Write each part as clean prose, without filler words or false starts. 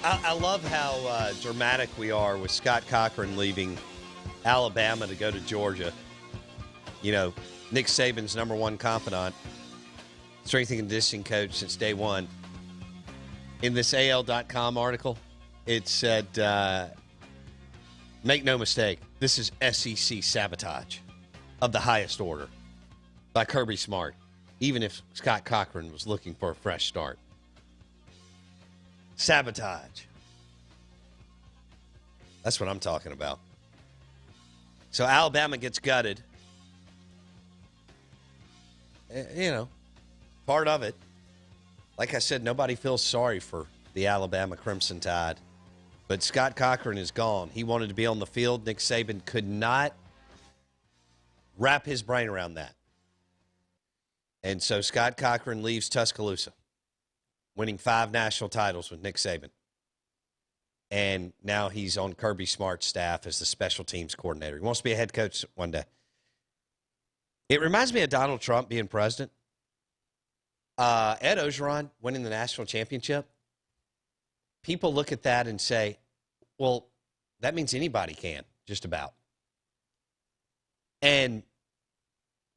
I love how dramatic we are with Scott Cochran leaving Alabama to go to Georgia. You know, Nick Saban's number one confidant, strength and conditioning coach since day one. In this AL.com article, it said, make no mistake, this is SEC sabotage of the highest order by Kirby Smart, even if Scott Cochran was looking for a fresh start. Sabotage. That's what I'm talking about. So Alabama gets gutted. Part of it. Like I said, nobody feels sorry for the Alabama Crimson Tide. But Scott Cochran is gone. He wanted to be on the field. Nick Saban could not wrap his brain around that. And so Scott Cochran leaves Tuscaloosa, winning 5 national titles with Nick Saban. And now he's on Kirby Smart's staff as the special teams coordinator. He wants to be a head coach one day. It reminds me of Donald Trump being president. Ed Ogeron winning the national championship. People look at that and say, well, that means anybody can, just about. And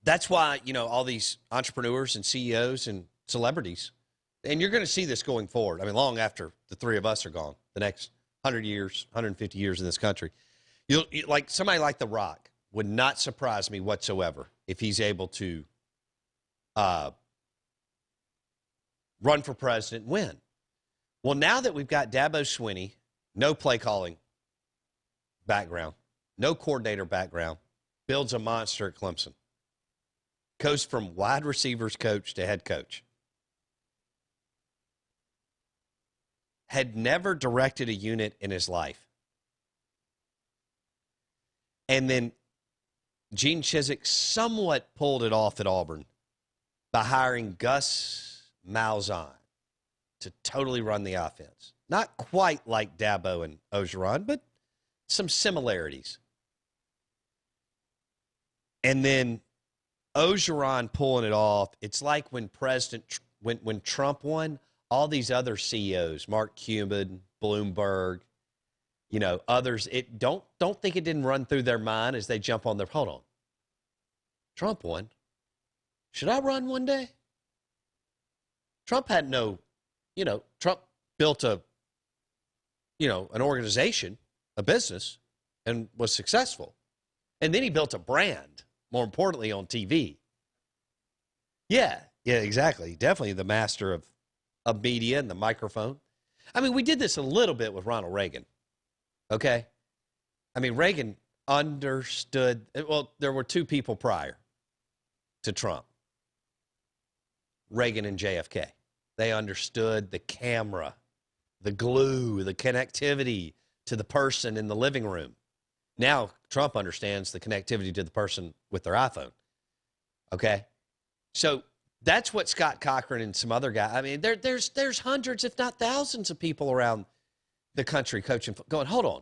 that's why, all these entrepreneurs and CEOs and celebrities, and you're going to see this going forward. I mean, long after the three of us are gone, the next 100 years, 150 years in this country. Like somebody like The Rock would not surprise me whatsoever if he's able to run for president and win. Well, now that we've got Dabo Swinney, no play calling background, no coordinator background, builds a monster at Clemson. Goes from wide receivers coach to head coach. Had never directed a unit in his life. And then Gene Chizik somewhat pulled it off at Auburn by hiring Gus Malzahn to totally run the offense. Not quite like Dabo and Ogeron, but some similarities. And then Ogeron pulling it off. It's like when when Trump won, all these other CEOs, Mark Cuban, Bloomberg, others, don't think it didn't run through their mind as they jump on their, hold on. Trump won. Should I run one day? Trump had Trump built an organization, a business, and was successful. And then he built a brand, more importantly, on TV. Yeah, exactly. Definitely the master of media and the microphone. I mean, we did this a little bit with Ronald Reagan, okay? I mean, Reagan understood, well, there were two people prior to Trump, Reagan and JFK. They understood the camera, the glue, the connectivity to the person in the living room. Now, Trump understands the connectivity to the person with their iPhone, okay? So that's what Scott Cochran and some other guy. I mean, there's hundreds, if not thousands, of people around the country coaching, going, hold on.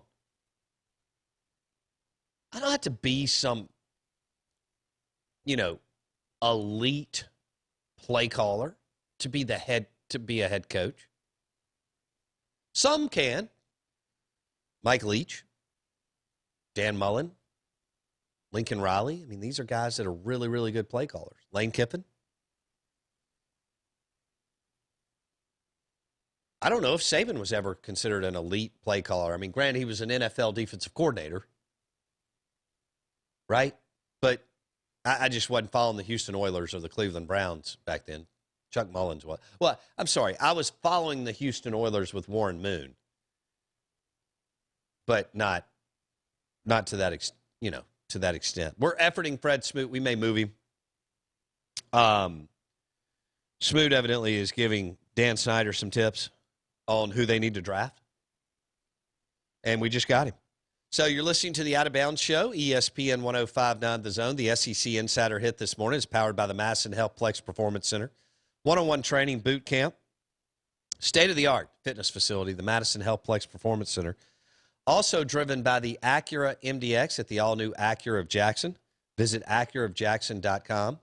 I don't have to be some, elite play caller to be a head coach. Some can. Mike Leach, Dan Mullen, Lincoln Riley. I mean, these are guys that are really, really good play callers. Lane Kiffin. I don't know if Saban was ever considered an elite play caller. I mean, granted, he was an NFL defensive coordinator, right? But I just wasn't following the Houston Oilers or the Cleveland Browns back then. Chuck Mullins was. Well, I'm sorry. I was following the Houston Oilers with Warren Moon, but not to that extent. We're efforting Fred Smoot. We may move him. Smoot evidently is giving Dan Snyder some tips on who they need to draft. And we just got him. So you're listening to the Out of Bounds Show, ESPN 105.9 The Zone. The SEC Insider Hit this morning is powered by the Madison Healthplex Performance Center. One-on-one training boot camp. State-of-the-art fitness facility, the Madison Healthplex Performance Center. Also driven by the Acura MDX at the all-new Acura of Jackson. Visit acuraofjackson.com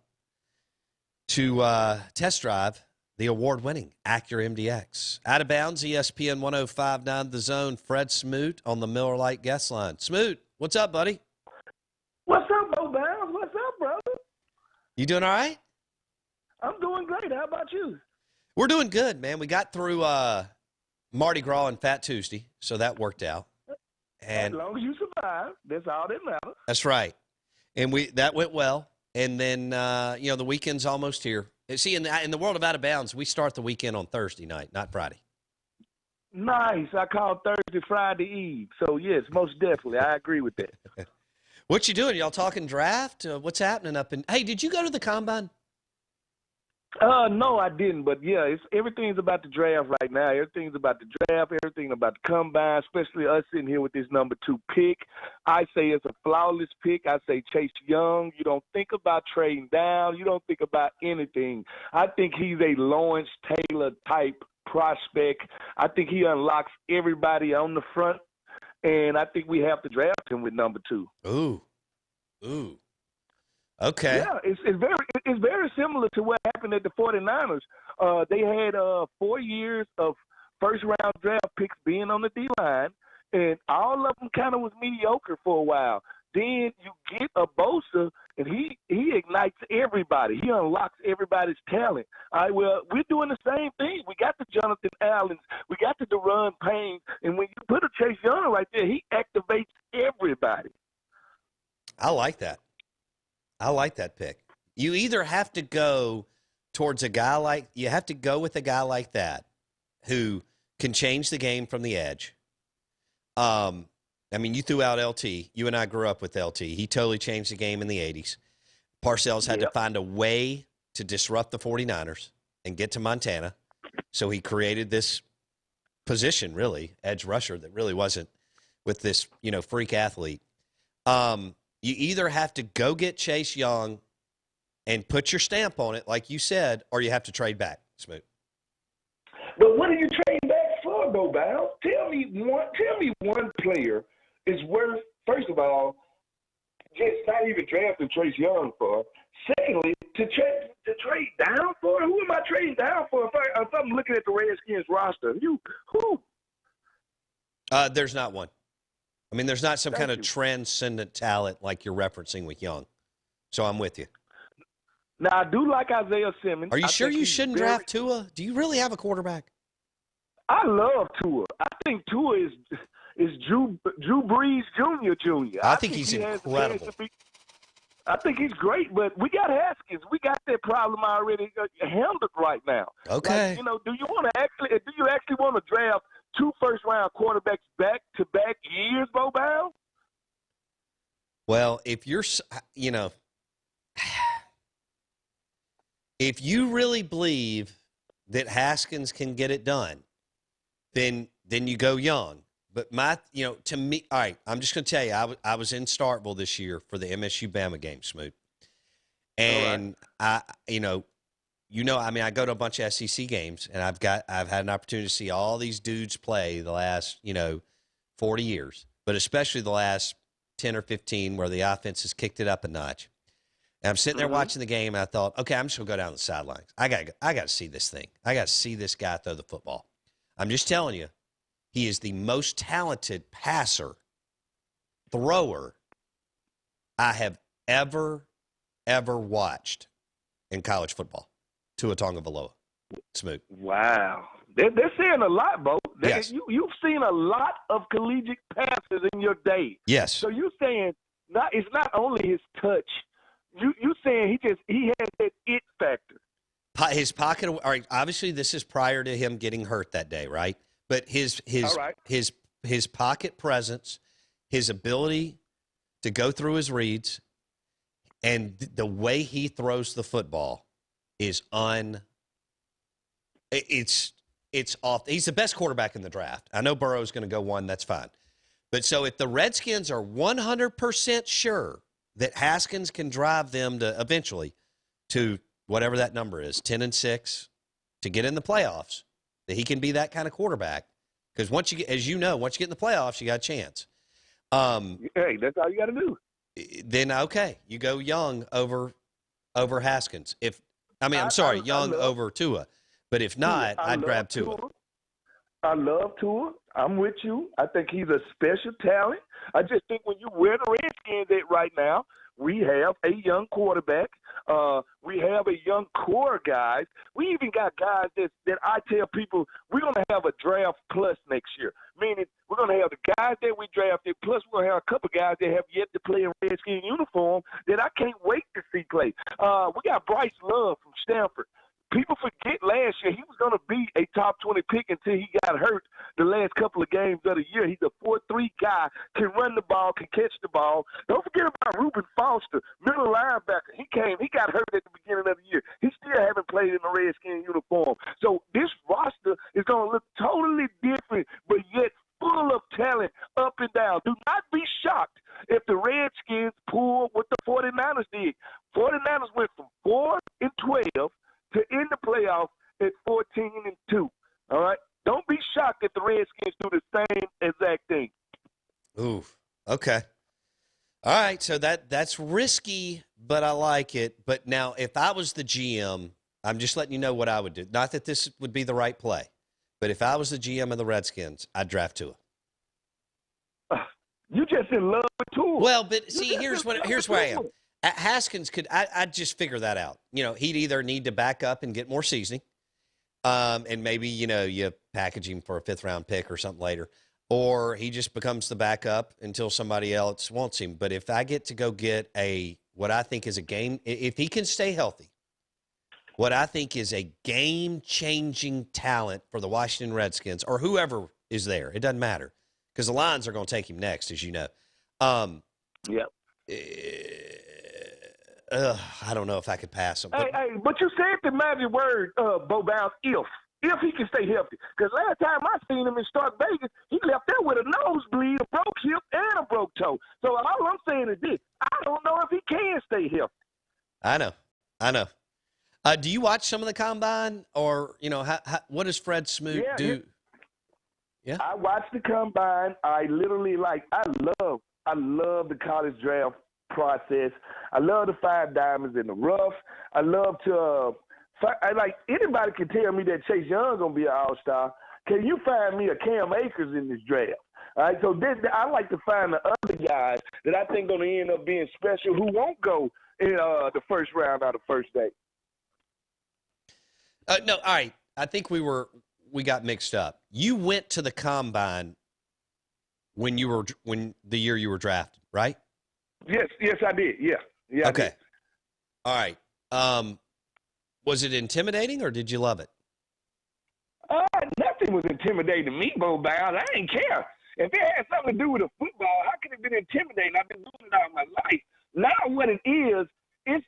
to test drive the award-winning Acura MDX. Out of bounds, ESPN 105.9 The Zone. Fred Smoot on the Miller Lite guest line. Smoot, what's up, buddy? What's up, Bo Bounds? What's up, brother? You doing all right? I'm doing great. How about you? We're doing good, man. We got through Mardi Gras and Fat Tuesday, so that worked out. And as long as you survive, that's all that matters. That's right. And that went well. And then, the weekend's almost here. See, in the world of Out of Bounds, we start the weekend on Thursday night, not Friday. Nice. I call Thursday Friday Eve. So, yes, most definitely. I agree with that. What you doing? Y'all talking draft? What's happening up in – hey, did you go to the Combine? No, I didn't. But, yeah, everything's about the draft right now. Everything's about the draft, everything about the Combine, especially us sitting here with this number 2 pick. I say it's a flawless pick. I say Chase Young. You don't think about trading down. You don't think about anything. I think he's a Lawrence Taylor type prospect. I think he unlocks everybody on the front, and I think we have to draft him with number 2. Ooh. Okay. Yeah, it's very similar to what happened at the 49ers. They had 4 years of first-round draft picks being on the D-line, and all of them kind of was mediocre for a while. Then you get a Bosa, and he ignites everybody. He unlocks everybody's talent. All right, well, we're doing the same thing. We got the Jonathan Allens. We got the Deron Payne. And when you put a Chase Young right there, he activates everybody. I like that. I like that pick. You either have to go towards a guy like – you have to go with a guy like that who can change the game from the edge. You threw out LT. You and I grew up with LT. He totally changed the game in the 80s. Parcells had to find a way to disrupt the 49ers and get to Montana. So he created this position, really, edge rusher, that really wasn't with this, freak athlete. You either have to go get Chase Young and put your stamp on it, like you said, or you have to trade back, Smoot. But what are you trading back for, though, Bounds? Tell me one player is worth, first of all, just not even drafting Chase Young for. Secondly, to trade down for? Who am I trading down for? If I'm looking at the Redskins roster, who? There's not one. There's not some kind of transcendent talent like you're referencing with Young. So I'm with you. Now, I do like Isaiah Simmons. Are you sure you shouldn't draft Tua? Do you really have a quarterback? I love Tua. I think Tua is Drew Brees Jr. I think he's incredible. I think he's great, but we got Haskins. We got that problem already handled right now. Okay. Do you actually want to draft 2 first-round quarterbacks back-to-back years, Bo Bounds? Well, if you're, if you really believe that Haskins can get it done, then you go Young. But to me, all right, I'm just going to tell you, I was in Starkville this year for the MSU Bama game, Smoot. And right. I go to a bunch of SEC games, and I've had an opportunity to see all these dudes play the last, 40 years, but especially the last 10 or 15 where the offense has kicked it up a notch. And I'm sitting there watching the game, and I thought, okay, I'm just going to go down the sidelines. I got to see this thing. I got to see this guy throw the football. I'm just telling you, he is the most talented passer, thrower I have ever watched in college football. Tua Tagovailoa. Smoot. Wow. They're saying a lot, Bo. Yes. You've seen a lot of collegiate passes in your day. Yes. So you're saying it's not only his touch. You saying he has that it factor. His pocket. All right. Obviously, this is prior to him getting hurt that day, right? But his pocket presence, his ability to go through his reads, and the way he throws the football is it's off. He's the best quarterback in the draft. I know Burrow's going to go 1. That's fine. But so if the Redskins are 100% sure that Haskins can drive them to eventually to whatever that number is, 10-6, to get in the playoffs, that he can be that kind of quarterback. Because once you get in the playoffs, you got a chance. Hey, that's all you got to do. Then okay, you go Young over Haskins. Young over Tua. But if not, I'd grab Tua. I love Tua. I'm with you. I think he's a special talent. I just think when you wear the Redskins at right now, we have a young quarterback. We have a young core guys. We even got guys that I tell people we're going to have a draft plus next year, meaning we're going to have the guys that we drafted, plus we're going to have a couple guys that have yet to play in Redskin uniform that I can't wait to see play. We got Bryce Love from Stanford. People forget last year he was going to be a top 20 pick until he got hurt the last couple of games of the year. He's a 4-3 guy, can run the ball, can catch the ball. Don't forget about Reuben Foster, middle linebacker. He got hurt at the beginning of the year. He still haven't played in the Redskin uniform. So this roster is going to look totally different, but yet full of talent up and down. Do not be shocked if the Redskins pull what the 49ers did. 49ers went from 4-12 to end the playoffs at 14-2. All right? Don't be shocked if the Redskins do the same exact thing. Ooh, okay. All right, so that's risky, but I like it. But now, if I was the GM, I'm just letting you know what I would do. Not that this would be the right play, but if I was the GM of the Redskins, I'd draft Tua. You just in love with Tua. Well, but see, here's where I am. Haskins I'd just figure that out. You know, he'd either need to back up and get more seasoning, and maybe, you package him for a 5th-round pick or something later, or he just becomes the backup until somebody else wants him. But if I get to go get what I think is a game, if he can stay healthy, what I think is a game-changing talent for the Washington Redskins or whoever is there, it doesn't matter, because the Lions are going to take him next, as you know. Yeah. I don't know if I could pass him. But you said the magic word, Bo Bounce, if he can stay healthy. Because last time I seen him in Stark Vegas, he left there with a nosebleed, a broke hip, and a broke toe. So all I'm saying is this: I don't know if he can stay healthy. I know. Do you watch some of the combine, or what does Fred Smoot do? Yeah, I watch the combine. I literally I love the college draft process. I love to find diamonds in the rough. I love to anybody can tell me that Chase Young gonna be an all-star. Can you find me a Cam Akers in this draft? All right, so I like to find the other guys that I think gonna end up being special who won't go in the first round or the first day. No, all right. I think we got mixed up. You went to the combine when the year you were drafted, right? Yes, I did. Yeah. Okay. All right. Was it intimidating, or did you love it? Nothing was intimidating to me, Bo Bounds. I didn't care. If it had something to do with a football, how could it have been intimidating? I've been doing it all my life. Now what it is, it's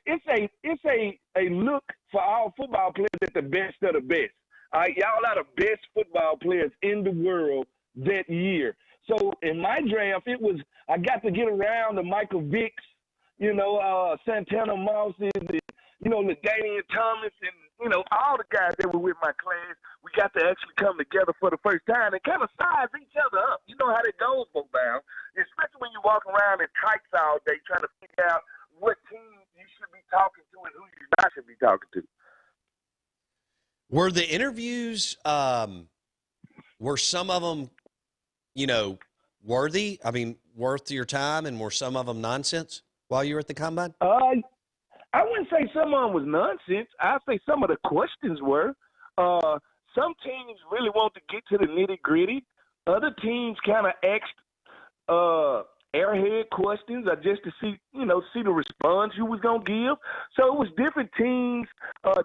a look for all football players at the best of the best. All right, y'all are the best football players in the world that year. So in my draft, I got to get around the Michael Vicks, Santana Mosses, and, LaDainian Thomas, and, all the guys that were with my class. We got to actually come together for the first time and kind of size each other up. You know how that goes, Bo Bounds, especially when you walk around in tights all day trying to figure out what team you should be talking to and who you not should be talking to. Were the interviews, were some of them, worthy? I mean, worth your time, and were some of them nonsense while you were at the combine? I wouldn't say some of them was nonsense. I'd say some of the questions were. Some teams really want to get to the nitty-gritty. Other teams kind of asked airhead questions just to see the response you was going to give. So it was different teams,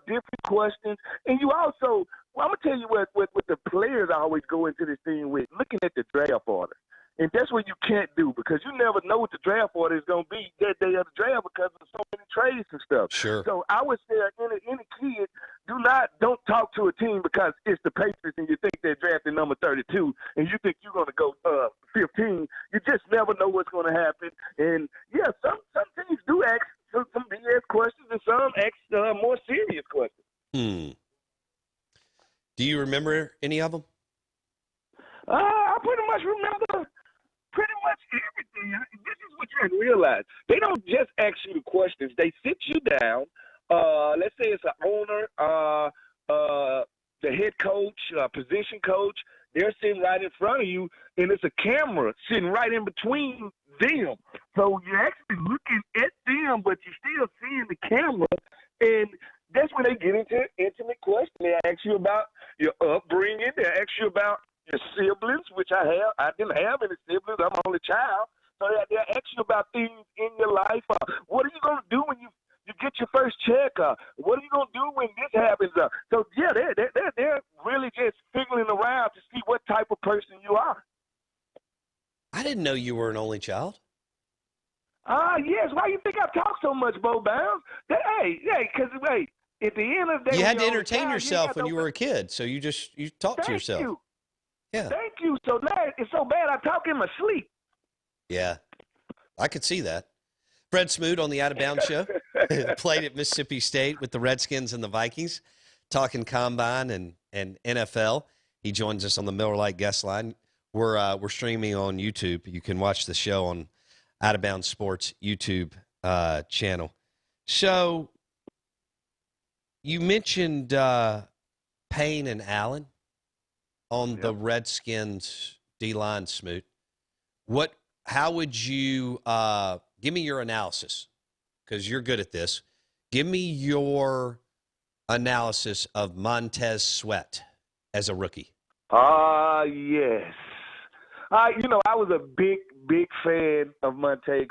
different questions. And you also, I'm going to tell you what the players always go into this thing with, looking at the draft order. And that's what you can't do, because you never know what the draft order is going to be that day of the draft because of so many trades and stuff. Sure. So I would say any kid, don't talk to a team because it's the Patriots and you think they're drafting number 32 and you think you're going to go 15. You just never know what's going to happen. And, yeah, some teams do ask some BS questions and some ask more serious questions. Do you remember any of them? I pretty much remember pretty much everything. This is what you have to realize. They don't just ask you the questions. They sit you down. Let's say it's an owner, the head coach, position coach, they're sitting right in front of you, and it's a camera sitting right in between them. So you're actually looking at them, but you're still seeing the camera, and that's when they get into intimate questions. They ask you about your upbringing. They ask you about your siblings, which I have. I didn't have any siblings. I'm only child. So they ask you about things in your life. What are you going to do when you get your first check? What are you going to do when this happens? So, yeah, they're really just figuring around to see what type of person you are. I didn't know you were an only child. Yes. Why you think I talk so much, Bo Bounds? Because, at the end of the day, you had to entertain yourself when you were a kid, so you talked to yourself. Thank you. Yeah. Thank you. So now it's so bad I talk in my sleep. Yeah, I could see that. Fred Smoot on the Out of Bounds show played at Mississippi State with the Redskins and the Vikings, talking combine and NFL. He joins us on the Miller Lite guest line. We're streaming on YouTube. You can watch the show on Out of Bounds Sports YouTube channel. So you mentioned Payne and Allen on the Redskins D-line, Smoot. How would you give me your analysis? Because you're good at this. Give me your analysis of Montez Sweat as a rookie. Yes. I was a big fan of Montez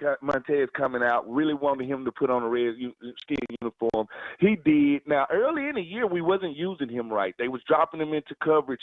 coming out. Really wanted him to put on a red skin uniform. He did. Now, early in the year, we wasn't using him right. They was dropping him into coverage.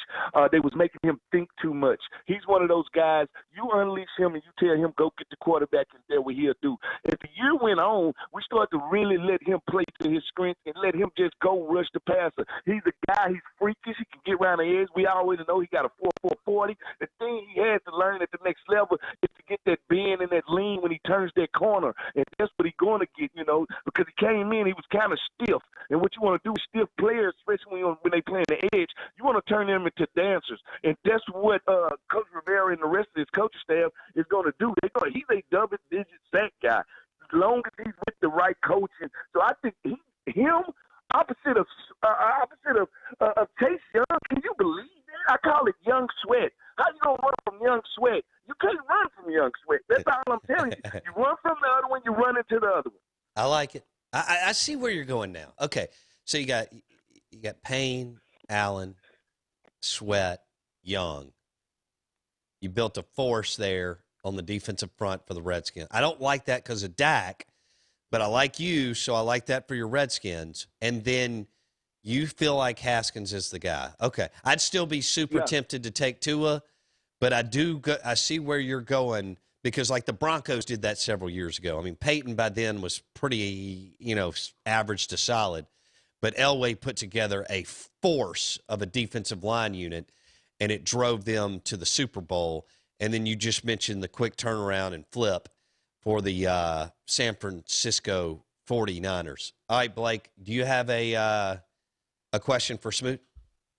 They was making him think too much. He's one of those guys, you unleash him and you tell him, go get the quarterback and that's what he'll do. As the year went on, we started to really let him play to his strengths and let him just go rush the passer. He's a guy, he's freakish. He can get around the edge. We already know he got a 4.40. The thing he has to learn at the next level is to get that bend and that lean when he turns that corner. And that's what he's going to get, because he came in, he was kind of stiff. And what you want to do with stiff players, especially when they play on the edge, you want to turn them into dancers. And that's what Coach Rivera and the rest of his coaching staff is going to do. He's a double-digit sack guy, as long as he's with the right coaching. So I think opposite of Chase Young, can you believe that? I call it Young Sweat. How you gonna run from Young Sweat? You can't run from Young Sweat. That's all I'm telling you. You run from the other one, you run into the other one. I like it. I see where you're going now. Okay, so you got Payne, Allen, Sweat, Young. You built a force there on the defensive front for the Redskins. I don't like that because of Dak, but I like you, so I like that for your Redskins. And then you feel like Haskins is the guy. Okay. I'd still be super tempted to take Tua, but I see where you're going because, like, the Broncos did that several years ago. I mean, Peyton by then was pretty, average to solid, but Elway put together a force of a defensive line unit, and it drove them to the Super Bowl. And then you just mentioned the quick turnaround and flip for the San Francisco 49ers. All right, Blake, do you have a question for Smoot?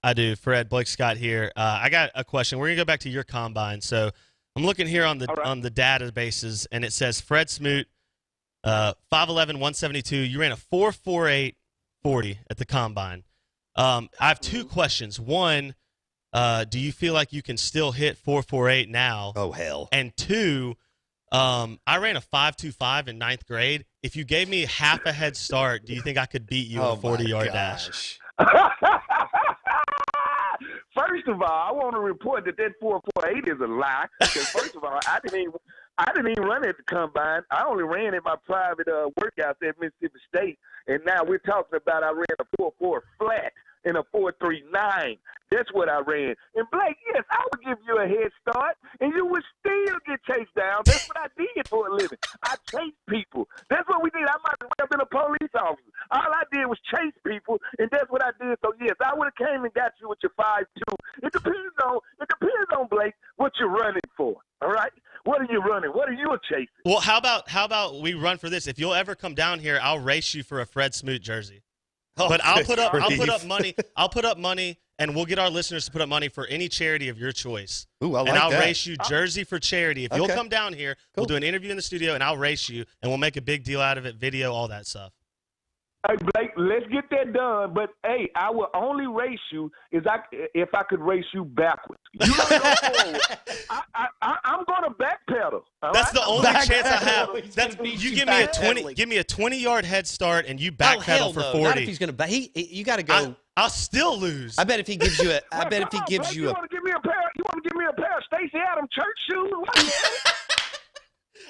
I do. Fred, Blake Scott here. I got a question. We're going to go back to your combine. So I'm looking here on the databases, and it says Fred Smoot, 5'11", 172. You ran a 4.48 40 at the combine. I have two questions. One, do you feel like you can still hit 4.48 now? Oh, hell. And two, I ran a 5.25 in ninth grade. If you gave me half a head start, do you think I could beat you in a 40-yard dash? First of all, I want to report that 4.48 is a lie. Because first of all, I didn't even run at the combine. I only ran at my private workouts at Mississippi State, and now we're talking about I ran a 4.4 flat and a 4.39. That's what I ran. And Blake, yes, I would give you a head start, and you would still get chased down. That's what I did for a living. I chased people. That's what we did. I might have been a police officer. All I did was chase people, and that's what I did. So yes, I would have came and got you with your 5.2. It depends on Blake what you're running for. All right. What are you running? What are you chasing? Well, how about we run for this? If you'll ever come down here, I'll race you for a Fred Smoot jersey. Oh, but I'll put up money. I'll put up money, and we'll get our listeners to put up money for any charity of your choice. Ooh, I like and I'll that. race you jersey for charity. If you'll come down here, we'll do an interview in the studio, and I'll race you, and we'll make a big deal out of it, video, all that stuff. Hey, Blake, let's get that done. But, hey, I will only race you if I could race you backwards. You want to go forward. I'm going to backpedal. That's the only chance I have. You give me a 20. Give me a 20-yard head start, and you Oh, hell backpedal for no. 40. Not if he's going to. You got to go. I'll still lose. I bet if he gives you a. I bet if he gives Blake, you you a. want to give me a pair? You want to give me a pair of Stacey Adams church shoes? What?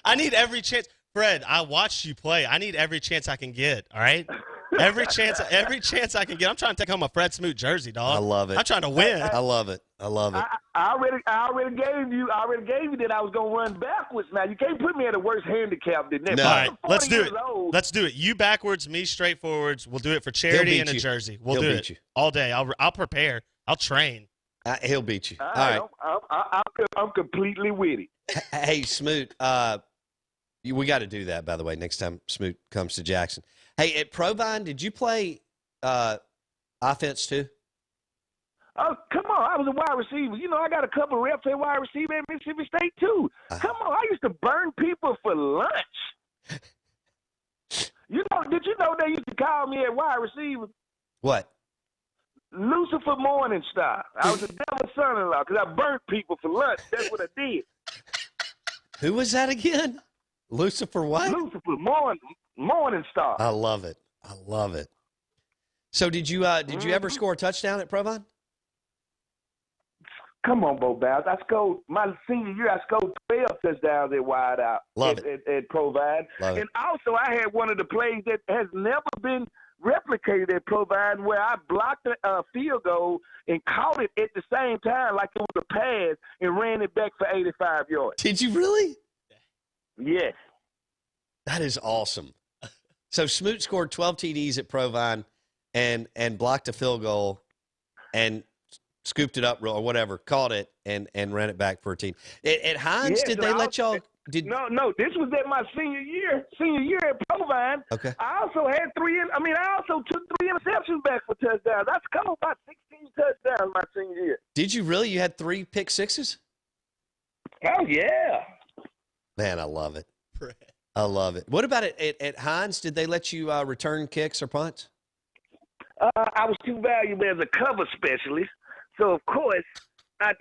I need every chance. Fred, I watched you play. I need every chance I can get, all right? Every chance I can get. I'm trying to take home a Fred Smoot jersey, dog. I love it. I'm trying to win. I love it. I love it. I already gave you that I was gonna run backwards. Now you can't put me at a worse handicap than that. No. All right, let's do it. Old. Let's do it. You backwards, me straight forwards. We'll do it for charity and a jersey. We'll do it all day. I'll prepare. I'll train. He'll beat you. All right. I'm completely with it. Hey, Smoot. We got to do that, by the way, next time Smoot comes to Jackson. Hey, at Provine, did you play offense too? Oh, come on. I was a wide receiver. You know, I got a couple of reps at wide receiver at Mississippi State, too. Come on. I used to burn people for lunch. Did you know they used to call me at wide receiver? What? Lucifer Morningstar. I was a devil's son-in-law because I burnt people for lunch. That's what I did. Who was that again? Lucifer what? Lucifer Morningstar. I love it. I love it. So did you ever score a touchdown at Provine? Come on, Bo Bows. My senior year, I scored 12 touchdowns at wide out at Provine. Love it. And also I had one of the plays that has never been replicated at Provine where I blocked a field goal and caught it at the same time like it was a pass and ran it back for 85 yards. Did you really? Yes. That is awesome. So Smoot scored 12 TDs at Provine and blocked a field goal and scooped it up or whatever, caught it and ran it back for a team. At Hines, did they let y'all? No. This was at my senior year at Provine. Okay. I also had I also took 3 interceptions back for touchdowns. That's come about 16 touchdowns my senior year. Did you really? You had 3 pick sixes? Oh yeah. Man, I love it. I love it. What about it at Hines? Did they let you return kicks or punts? I was too valuable as a cover specialist, so of course I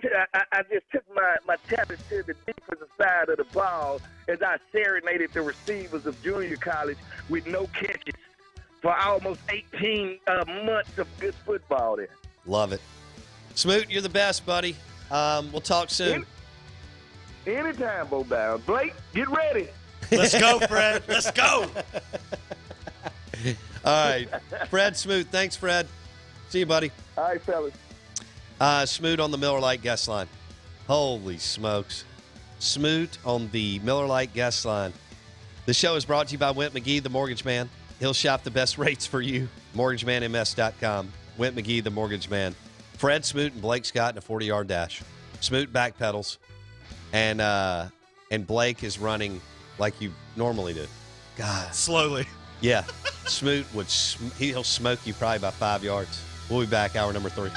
just took my talent to the defensive side of the ball as I serenaded the receivers of junior college with no catches for almost 18 months of good football there. Love it. Smoot, you're the best, buddy. We'll talk soon. Anytime, Bo Bound. Blake, get ready. Let's go, Fred. Let's go. All right. Fred Smoot. Thanks, Fred. See you, buddy. All right, fellas. Smoot on the Miller Lite guest line. Holy smokes. Smoot on the Miller Lite guest line. The show is brought to you by Went McGee, the mortgage man. He'll shop the best rates for you. MortgageManMS.com. Went McGee, the mortgage man. Fred Smoot and Blake Scott in a 40-yard dash. Smoot backpedals. And Blake is running like you normally do. God. Slowly. Yeah. Smoot he'll smoke you probably by 5 yards. We'll be back, hour number 3.